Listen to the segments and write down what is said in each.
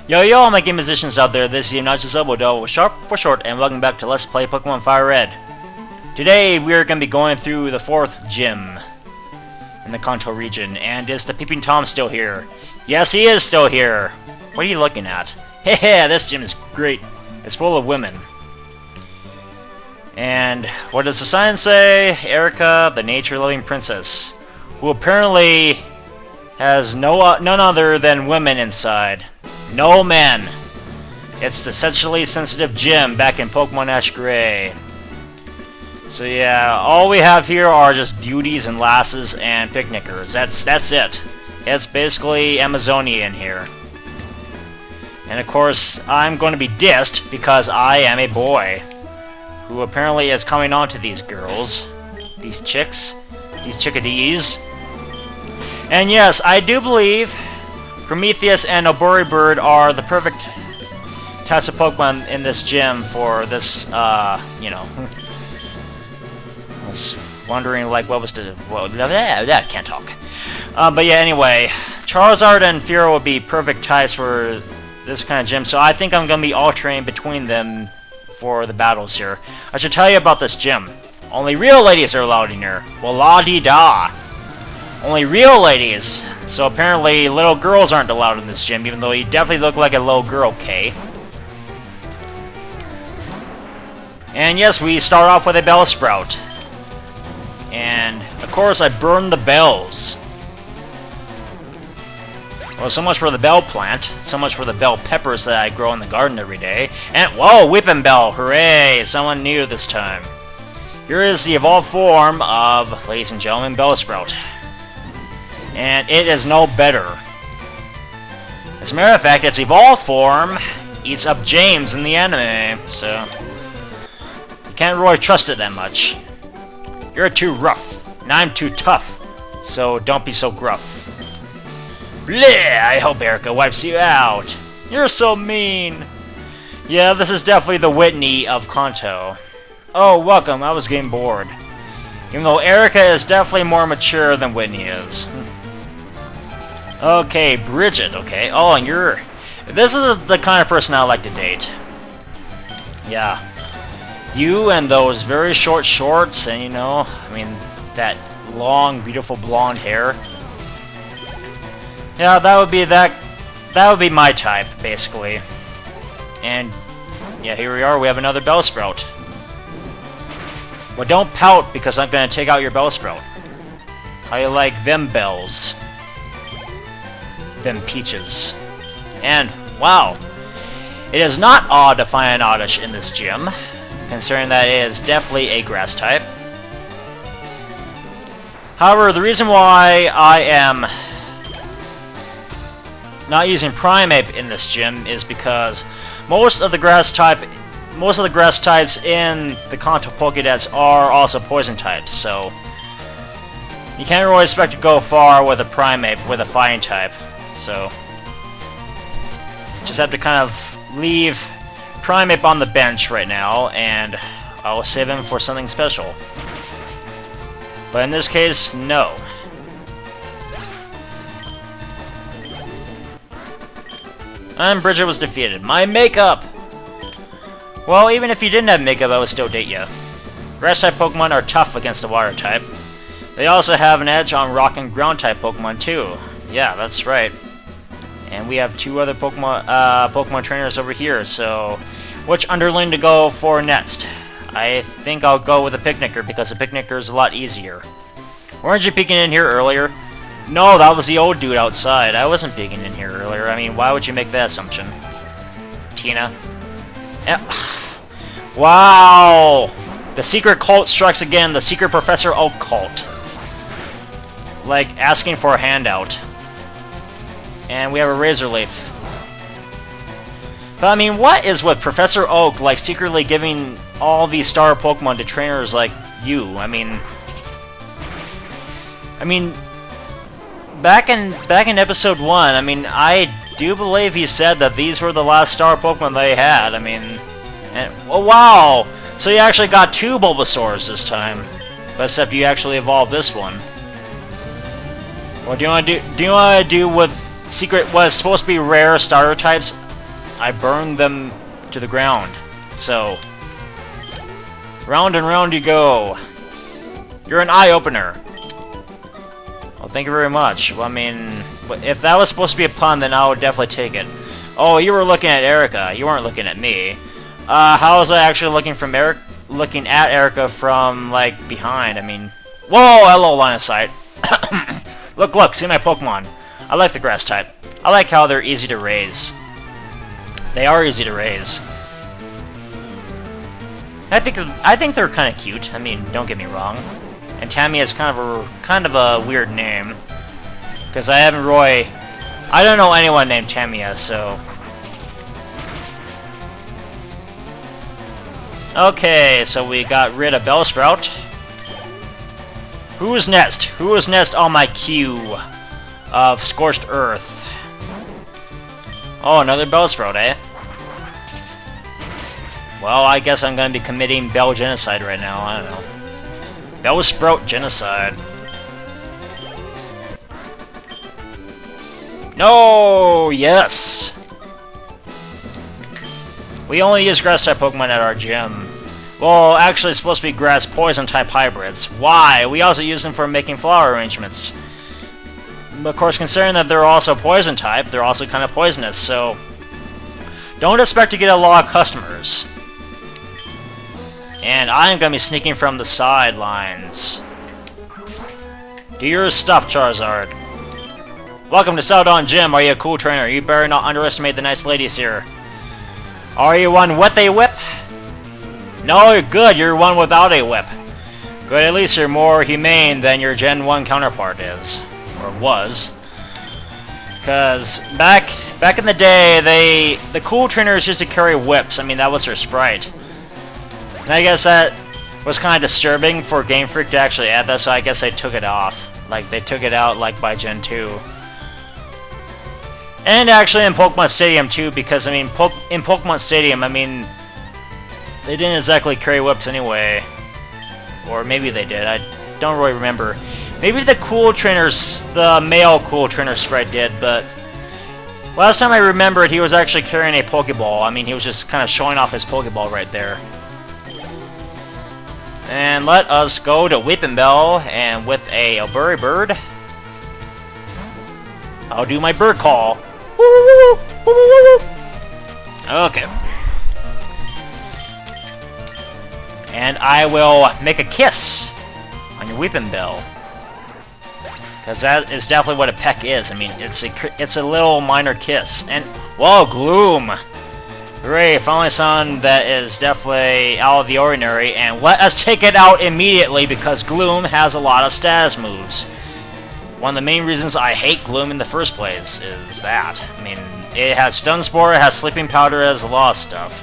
Yo yo, all my game musicians out there, this is obnoxiousoboe, Sharp for short, and welcome back to Let's Play Pokemon Fire Red. Today, we are going to be going through the 4th gym in the Kanto region, and is the Peeping Tom still here? Yes, he is still here! What are you looking at? Hehe, this gym is great. It's full of women. And what does the sign say? Erika, the nature-loving princess, who apparently has none other than women inside. No men. It's the sexually sensitive gym back in Pokemon Ash Gray. So yeah, all we have here are just beauties and lasses and picnickers. That's it. It's basically Amazonia in here. And of course, I'm going to be dissed because I am a boy who apparently is coming on to these girls, these chicks, these chickadees. And yes, I do believe Prometheus and Obori Bird are the perfect types of Pokemon in this gym for this, you know. I was wondering, like, what was the... well, can't talk. But yeah, anyway, Charizard and Fearow would be perfect types for this kind of gym, so I think I'm going to be alternating between them for the battles here. I should tell you about this gym. Only real ladies are allowed in here. Well, la-dee-da. Only real ladies. So apparently little girls aren't allowed in this gym, even though you definitely look like a little girl, Kay. And yes, we start off with a Bellsprout. And of course I burn the bells. Well, so much for the bell plant, so much for the bell peppers that I grow in the garden every day. And whoa, Whippin' Bell, hooray, someone new this time. Here is the evolved form of, ladies and gentlemen, Bellsprout. And it is no better. As a matter of fact, its evolved form eats up James in the anime, so you can't really trust it that much. You're too rough, and I'm too tough, so don't be so gruff. Bleh, I hope Erika wipes you out. You're so mean. Yeah, this is definitely the Whitney of Kanto. Oh, welcome, I was getting bored. Even though Erika is definitely more mature than Whitney is. Okay, Bridget, okay. Oh, and you're... this is the kind of person I like to date. Yeah. You and those very short shorts, and you know, I mean, that long, beautiful blonde hair. Yeah, that would be my type, basically. And, yeah, here we are, we have another Bellsprout. Well, don't pout, because I'm gonna take out your Bellsprout. How you like them bells? Them peaches. And, wow, it is not odd to find an Oddish in this gym, considering that it is definitely a grass type. However, the reason why I am not using Primeape in this gym is because most of the grass types in the Kanto Pokédex are also poison types, so you can't really expect to go far with a Primeape with a fighting type. So just have to kind of leave Primeape on the bench right now, and I'll save him for something special. But in this case, no. And Bridget was defeated. My makeup! Well, even if you didn't have makeup, I would still date you. Grass-type Pokemon are tough against the Water-type. They also have an edge on Rock and Ground-type Pokemon, too. Yeah, that's right. And we have two other Pokemon trainers over here, so which underling to go for next? I think I'll go with a Picnicker, because a Picnicker is a lot easier. Weren't you peeking in here earlier? No, that was the old dude outside. I wasn't peeking in here earlier. I mean, why would you make that assumption? Tina. Wow! The secret cult strikes again, the secret Professor Oak cult. Like, asking for a handout. And we have a Razor Leaf. But I mean, what is with Professor Oak, like, secretly giving all these star Pokemon to trainers like you? I mean, back in episode 1, I mean, I do believe he said that these were the last star Pokemon they had. I mean, and, oh wow! So you actually got 2 Bulbasaurs this time. But except you actually evolved this one. What do you want to do? Do you want to do with secret, what is supposed to be rare starter types I burned them to the ground. So, round and round you go. You're an eye-opener. Well, thank you very much. Well, I mean, if that was supposed to be a pun, then I would definitely take it. Oh, you were looking at Erika. You weren't looking at me. How was I actually looking at Erika from, like, behind? I mean, whoa, hello, line of sight. Look, see my Pokemon. I like the grass type. I like how they're easy to raise. They are easy to raise. I think they're kind of cute. I mean, don't get me wrong. And Tammy is kind of a weird name, because I don't know anyone named Tamia, so. Okay, so we got rid of Bellsprout. Who is next? Who is next on my queue of Scorched Earth? Oh, another Bellsprout, eh? Well, I guess I'm gonna be committing Bell genocide right now. I don't know. Bellsprout genocide. No! Yes! We only use grass-type Pokemon at our gym. Well, actually, it's supposed to be grass-poison-type hybrids. Why? We also use them for making flower arrangements. Of course, considering that they're also poison-type, they're also kind of poisonous, so don't expect to get a lot of customers. And I'm gonna be sneaking from the sidelines. Do your stuff, Charizard. Welcome to Celadon Gym. Are you a cool trainer? You better not underestimate the nice ladies here. Are you one with a whip? No, you're good. You're one without a whip. Good, at least you're more humane than your Gen 1 counterpart is. Or was. Because back in the day, the cool trainers used to carry whips. I mean, that was their sprite. And I guess that was kind of disturbing for Game Freak to actually add that, so I guess they took it off. Like, they took it out, like, by Gen 2. And actually in Pokemon Stadium, too, because, I mean, in Pokemon Stadium, I mean, they didn't exactly carry whips anyway. Or maybe they did, I don't really remember. Maybe the cool trainers, the male cool trainer sprite did, but last time I remembered, he was actually carrying a Pokeball. I mean, he was just kind of showing off his Pokeball right there. And let us go to Weeping Bell, and with a Albury Bird, I'll do my bird call. Okay. And I will make a kiss on your Weeping Bell. Because that is definitely what a peck is. I mean, it's a little minor kiss. And, whoa, Gloom! Hooray, finally someone that is definitely out of the ordinary. And let us take it out immediately, because Gloom has a lot of status moves. One of the main reasons I hate Gloom in the first place is that. I mean, it has Stun Spore, it has Sleeping Powder, it has a lot of stuff.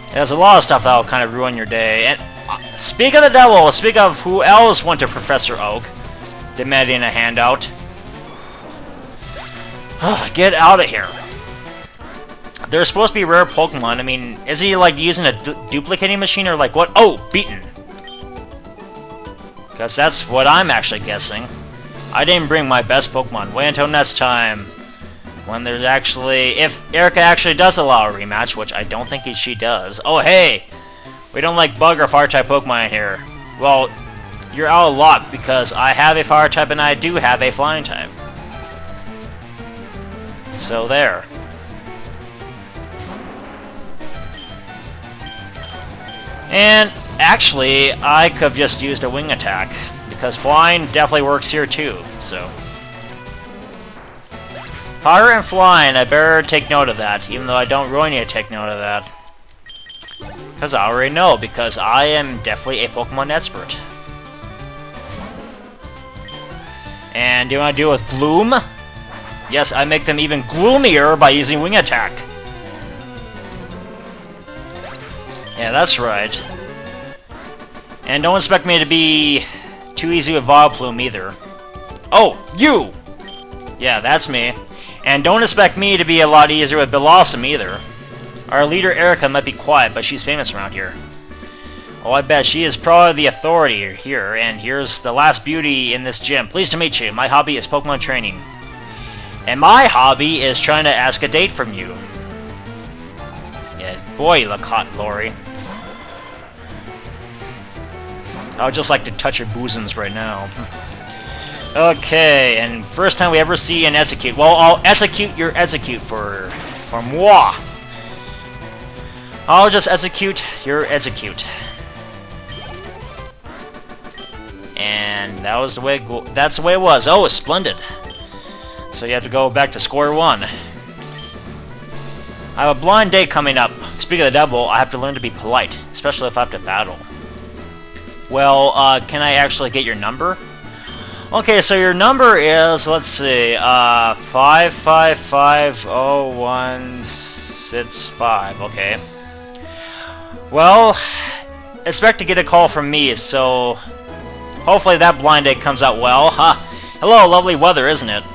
It has a lot of stuff that will kind of ruin your day. And speak of the devil, speak of who else went to Professor Oak, demanding a handout. Get out of here. They're supposed to be rare Pokemon. I mean, is he like using a duplicating machine or like what? Oh, beaten. Because that's what I'm actually guessing. I didn't bring my best Pokemon. Wait until next time. When there's actually... If Erika actually does allow a rematch, which I don't think she does. Oh, hey! We don't like bug or fire-type Pokemon here. Well, you're out of luck, because I have a fire-type and I do have a flying-type. So, there. And, actually, I could have just used a wing attack. Because flying definitely works here too, so... Fire and flying, I better take note of that, even though I don't really need to take note of that. Because I already know, because I am definitely a Pokemon expert. And do you want to deal with Gloom? Yes, I make them even gloomier by using wing attack. Yeah, that's right. And don't expect me to be too easy with Vileplume either. Oh, you! Yeah, that's me. And don't expect me to be a lot easier with Bellossom either. Our leader Erika might be quiet, but she's famous around here. Oh, I bet she is probably the authority here, and here's the last beauty in this gym. Pleased to meet you. My hobby is Pokemon training. And my hobby is trying to ask a date from you. Boy, you look hot, Lori. I would just like to touch your bosoms right now. Okay, and first time we ever see an execute. Well, I'll execute your execute for moi. I'll just execute your execute. And that was the way. That's the way it was. Oh, it's splendid. So you have to go back to square one. I have a blind date coming up. Speaking of the devil, I have to learn to be polite, especially if I have to battle. Well, can I actually get your number? Okay, so your number is, let's see, 5550165. Okay. Well, expect to get a call from me, so hopefully that blind date comes out well. Huh. Hello, lovely weather, isn't it?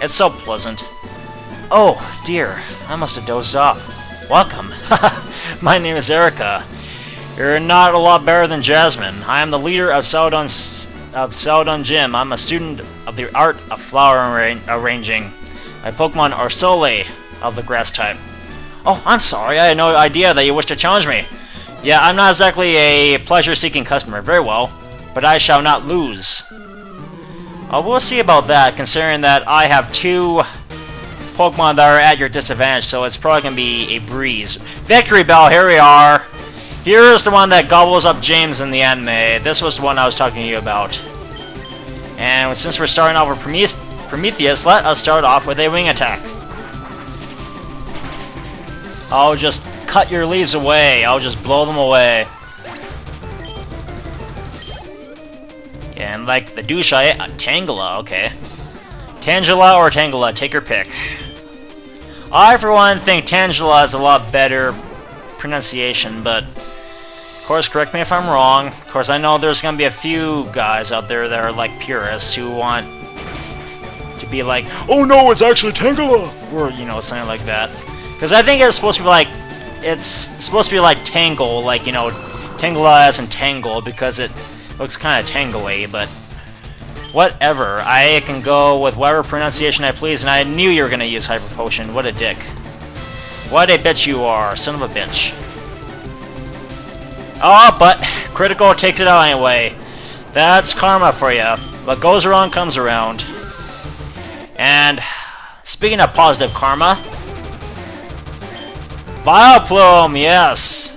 It's so pleasant. Oh, dear, I must have dozed off. Welcome. My name is Erika. You're not a lot better than Jasmine. I am the leader of Saladon Gym. I'm a student of the art of flower arranging. My Pokemon are solely of the grass type. Oh, I'm sorry. I had no idea that you wished to challenge me. Yeah, I'm not exactly a pleasure-seeking customer. Very well. But I shall not lose. We'll see about that, considering that I have two Pokemon that are at your disadvantage, so it's probably going to be a breeze. Victory Bell, here we are. Here's the one that gobbles up James in the anime. This was the one I was talking to you about. And since we're starting off with Prometheus, let us start off with a wing attack. I'll just cut your leaves away. I'll just blow them away. Yeah, and like the douche, Tangela, okay. Tangela or Tangela, take your pick. I, for one, think Tangela is a lot better pronunciation, but of course, correct me if I'm wrong. Of course, I know there's gonna be a few guys out there that are like purists who want to be like, oh no, it's actually Tangela, or you know, something like that. Because I think it's supposed to be like, Tangle, like, you know, Tangela as in Tangle, because it looks kind of tangly, but whatever. I can go with whatever pronunciation I please, and I knew you were gonna use Hyper Potion. What a dick. What a bitch you are, son of a bitch. Oh, but critical takes it out anyway. That's karma for you. What goes around comes around. And speaking of positive karma, Vileplume, yes.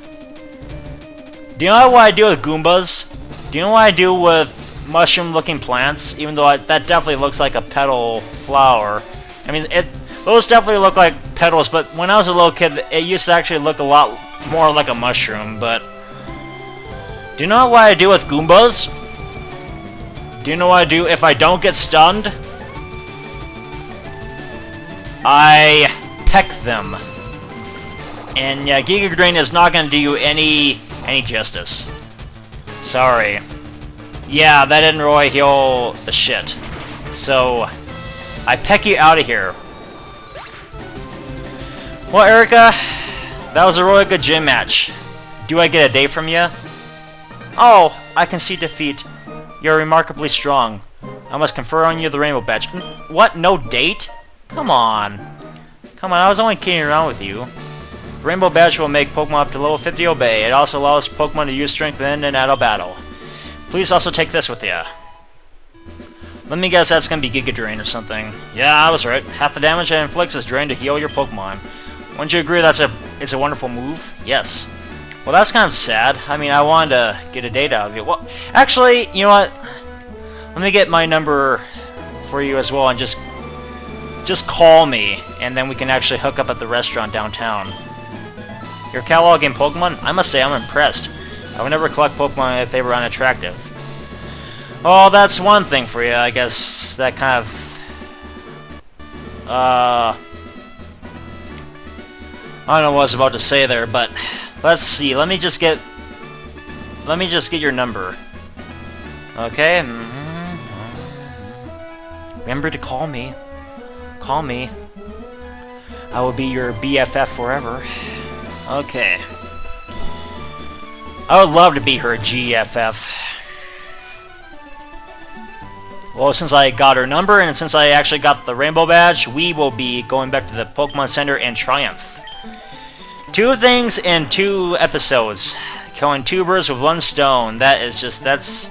Do you know what I do with Goombas? Do you know what I do with mushroom-looking plants? Even though that definitely looks like a petal flower. I mean, those definitely look like petals, but when I was a little kid, it used to actually look a lot more like a mushroom, but do you know what I do with Goombas? Do you know what I do if I don't get stunned? I peck them. And yeah, Giga Drain is not going to do you any justice. Sorry. Yeah, that didn't really heal the shit. So, I peck you out of here. Well, Erika, that was a really good gym match. Do I get a date from you? Oh, I can see defeat. You're remarkably strong. I must confer on you the Rainbow Badge. What? No date? Come on. Come on, I was only kidding around with you. The Rainbow Badge will make Pokemon up to level 50 obey. It also allows Pokemon to use strength in and out of battle. Please also take this with you. Let me guess that's gonna be Giga Drain or something. Yeah, I was right. Half the damage it inflicts is drained to heal your Pokemon. Wouldn't you agree it's a wonderful move? Yes. Well, that's kind of sad. I mean, I wanted to get a date out of you. Well, actually, you know what? Let me get my number for you as well, and just call me, and then we can actually hook up at the restaurant downtown. Your catalog in Pokemon? I must say I'm impressed. I would never collect Pokemon if they were unattractive. Oh, that's one thing for you, I guess. That kind of... I don't know what I was about to say there, but... Let's see, let me just get your number. Okay? Remember to call me. Call me. I will be your BFF forever. Okay. I would love to be her GFF. Well, since I got her number, and since I actually got the Rainbow Badge, we will be going back to the Pokemon Center in triumph. 2 things in 2 episodes. Killing 2 birds with 1 stone. That is just, that's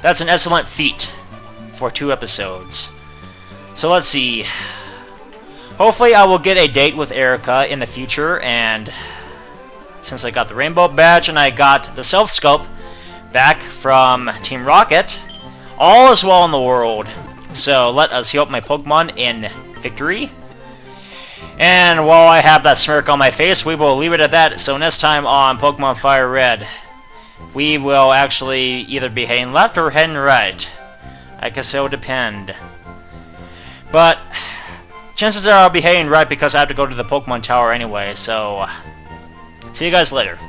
an excellent feat for 2 episodes. So let's see. Hopefully I will get a date with Erika in the future, and since I got the rainbow badge and I got the self-scope back from Team Rocket, all is well in the world. So let us heal up my Pokemon in victory. And while I have that smirk on my face, we will leave it at that. So next time on Pokemon Fire Red, we will actually either be heading left or heading right. I guess it will depend. But chances are I'll be heading right because I have to go to the Pokemon Tower anyway. So see you guys later.